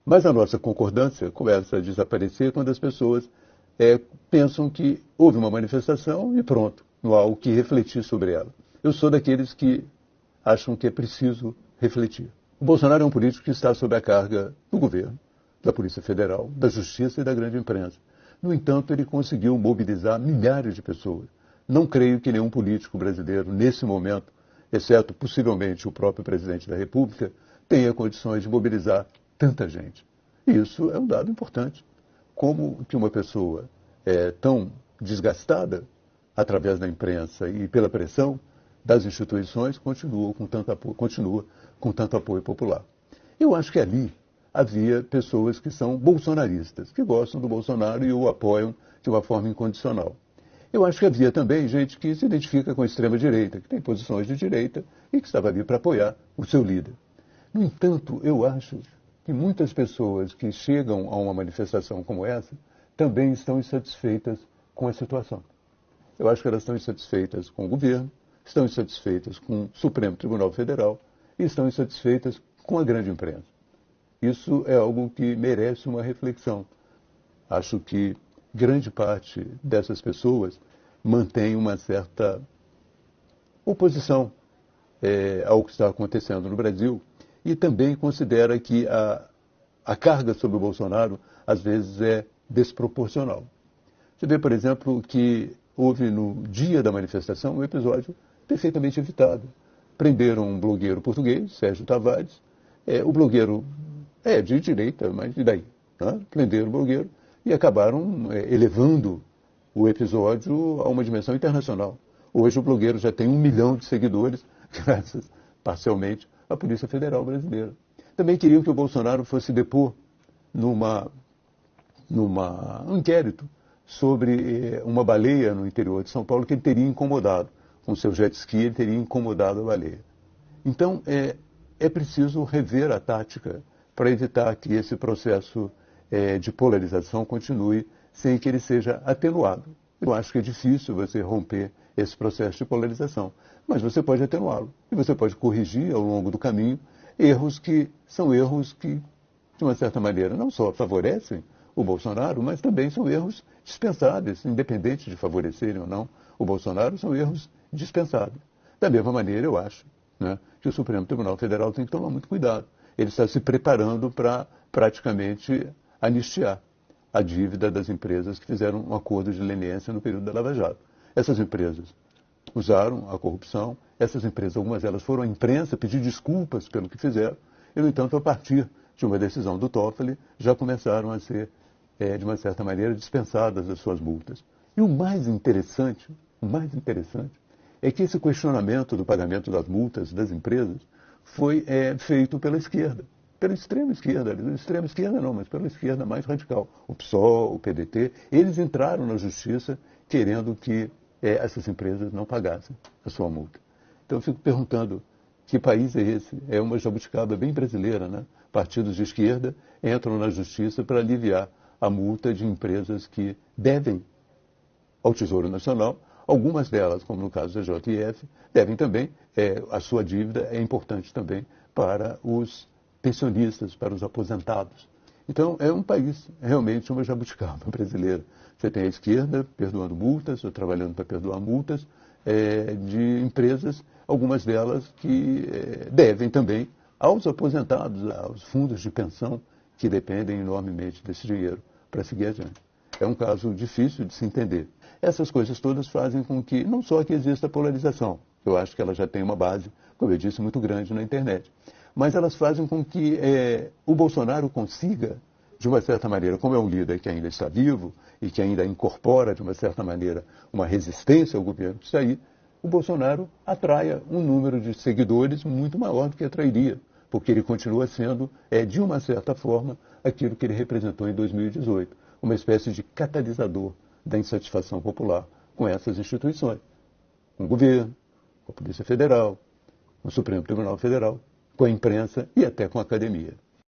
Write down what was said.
Mas a nossa concordância começa a desaparecer quando as pessoas pensam que houve uma manifestação e pronto, não há o que refletir sobre ela. Eu sou daqueles que acham que é preciso refletir. O Bolsonaro é um político que está sob a carga do governo, da Polícia Federal, da Justiça e da grande imprensa. No entanto, ele conseguiu mobilizar milhares de pessoas. Não creio que nenhum político brasileiro, nesse momento, exceto possivelmente o próprio presidente da República, tenha condições de mobilizar tanta gente. E isso é um dado importante. Como que uma pessoa tão desgastada, através da imprensa e pela pressão das instituições, continua com tanto apoio popular. Eu acho que ali havia pessoas que são bolsonaristas, que gostam do Bolsonaro e o apoiam de uma forma incondicional. Eu acho que havia também gente que se identifica com a extrema-direita, que tem posições de direita e que estava ali para apoiar o seu líder. No entanto, eu acho que muitas pessoas que chegam a uma manifestação como essa também estão insatisfeitas com a situação. Eu acho que elas estão insatisfeitas com o governo, estão insatisfeitas com o Supremo Tribunal Federal e estão insatisfeitas com a grande imprensa. Isso é algo que merece uma reflexão. Acho que grande parte dessas pessoas mantém uma certa oposição ao que está acontecendo no Brasil e também considera que a carga sobre o Bolsonaro, às vezes, é desproporcional. Você vê, por exemplo, que houve no dia da manifestação um episódio perfeitamente evitado. Prenderam um blogueiro português, Sérgio Tavares. O blogueiro é de direita, mas e daí? Né? Prenderam o blogueiro e acabaram elevando o episódio a uma dimensão internacional. Hoje o blogueiro já tem 1 milhão de seguidores, graças, parcialmente, à Polícia Federal Brasileira. Também queriam que o Bolsonaro fosse depor num inquérito sobre uma baleia no interior de São Paulo que ele teria incomodado. Com seu jet ski, ele teria incomodado a baleia. Então, é preciso rever a tática para evitar que esse processo de polarização continue sem que ele seja atenuado. Eu acho que é difícil você romper esse processo de polarização, mas você pode atenuá-lo. E você pode corrigir ao longo do caminho erros que são erros que, de uma certa maneira, não só favorecem o Bolsonaro, mas também são erros dispensáveis, independente de favorecerem ou não o Bolsonaro, são erros dispensáveis. Da mesma maneira, eu acho, né, que o Supremo Tribunal Federal tem que tomar muito cuidado. Ele está se preparando para praticamente anistiar a dívida das empresas que fizeram um acordo de leniência no período da Lava Jato. Essas empresas usaram a corrupção, essas empresas, algumas delas foram à imprensa pedir desculpas pelo que fizeram, e, no entanto, a partir de uma decisão do Toffoli, já começaram a ser, de uma certa maneira, dispensadas das suas multas. E o mais interessante é que esse questionamento do pagamento das multas das empresas foi feito pela esquerda, pela extrema esquerda, extrema esquerda não, mas pela esquerda mais radical, o PSOL, o PDT, eles entraram na justiça querendo que essas empresas não pagassem a sua multa. Então eu fico perguntando, que país é esse? É uma jabuticaba bem brasileira, né? Partidos de esquerda entram na justiça para aliviar a multa de empresas que devem ao Tesouro Nacional. Algumas delas, como no caso da JF, devem também, a sua dívida é importante também para os pensionistas, para os aposentados. Então, é um país, realmente, uma jabuticaba brasileira. Você tem a esquerda perdoando multas, ou trabalhando para perdoar multas, de empresas, algumas delas que devem também aos aposentados, aos fundos de pensão, que dependem enormemente desse dinheiro para seguir adiante. É um caso difícil de se entender. Essas coisas todas fazem com que, não só que exista polarização, eu acho que ela já tem uma base, como eu disse, muito grande na internet, mas elas fazem com que o Bolsonaro consiga, de uma certa maneira, como é um líder que ainda está vivo e que ainda incorpora, de uma certa maneira, uma resistência ao governo que está aí, o Bolsonaro atraia um número de seguidores muito maior do que atrairia, porque ele continua sendo, de uma certa forma, aquilo que ele representou em 2018, uma espécie de catalisador da insatisfação popular com essas instituições, com o governo, com a Polícia Federal, com o Supremo Tribunal Federal, com a imprensa e até com a academia.